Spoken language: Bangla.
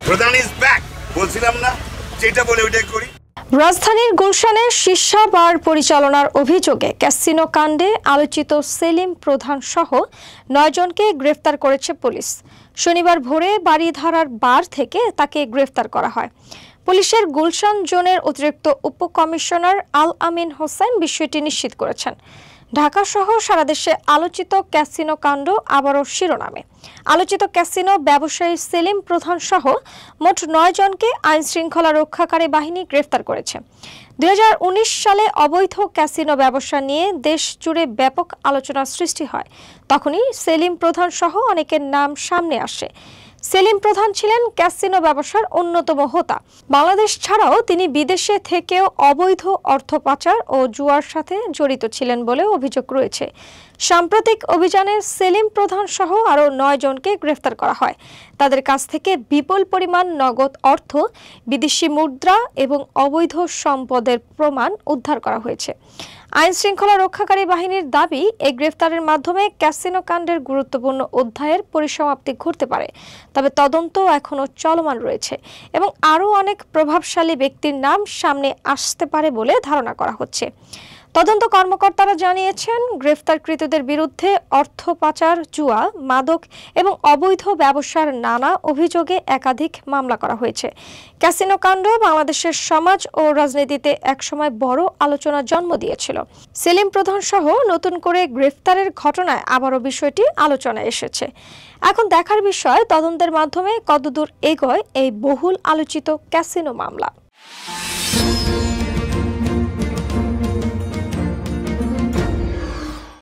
প্রধান ইজ ব্যাক বলছিলাম না, যেটা বলে ওইটাই করি। রাজধানীর গুলশানের শীর্ষা বার পরিচালনার অভিযোগে ক্যাসিনো কাণ্ডে আলোচিত সেলিম প্রধান সহ 9 জনকে গ্রেফতার করেছে পুলিশ। শনিবার ভোরে বাড়িধারার বার থেকে তাকে গ্রেফতার করা হয়। পুলিশের গুলশান জোনের অতিরিক্ত উপকমিশনার আল আমিন হোসেন বিষয়টি নিশ্চিত করেছেন। ঢাকা সহ সারা দেশে আলোচিত ক্যাসিনো কাণ্ড আবারও শিরোনামে। আলোচিত ক্যাসিনো ব্যবসায়ী সেলিম প্রধান সহ মোট 9 জনকে আইন শৃঙ্খলা রক্ষাকারী বাহিনী গ্রেফতার করেছে। 2019 সালে অবৈধ ক্যাসিনো ব্যবসা নিয়ে দেশ জুড়ে ব্যাপক আলোচনার সৃষ্টি হয়। তখনই সেলিম প্রধান সহ অনেকের নাম সামনে আসে। সেলিম প্রধান ছিলেন ক্যাসিনো ব্যবসার অন্যতম হোতা। বাংলাদেশ ছাড়াও তিনি বিদেশে থেকেও অবৈধ অর্থ পাচার ও জুয়ার সাথে জড়িত ছিলেন বলে অভিযোগ রয়েছে। সাম্প্রতিক অভিযানে সেলিম প্রধান সহ আরও 9 জনকে গ্রেফতার করা হয়। তাদের কাছ থেকে বিপুল পরিমাণ নগদ অর্থ, বিদেশি মুদ্রা এবং অবৈধ সম্পদের প্রমাণ উদ্ধার করা হয়েছে। আইন শৃঙ্খলা রক্ষাকারী বাহিনীর দাবি, এই গ্রেফতারের মাধ্যমে ক্যাসিনো কাণ্ডের গুরুত্বপূর্ণ অধ্যায়ের পরিসমাপ্তি ঘটতে পারে। তবে তদন্ত এখনও চলমান রয়েছে এবং আরও অনেক প্রভাবশালী ব্যক্তির নাম সামনে আসতে পারে বলে ধারণা করা হচ্ছে। তদন্ত কর্মকর্তারা জানিয়েছেন, গ্রেফতারকৃতদের বিরুদ্ধে অর্থ পাচার, জুয়া, মাদক এবং অবৈধ ব্যবসার নানা অভিযোগে একাধিক মামলা করা হয়েছে। ক্যাসিনো কাণ্ড বাংলাদেশের সমাজ ও রাজনীতিতে একসময় বড় আলোচনার জন্ম দিয়েছিল। সেলিম প্রধান সহ নতুন করে গ্রেফতারের ঘটনায় আবারও বিষয়টি আলোচনায় এসেছে। এখন দেখার বিষয়, তদন্তের মাধ্যমে কতদূর এগোয় এই বহুল আলোচিত ক্যাসিনো মামলা।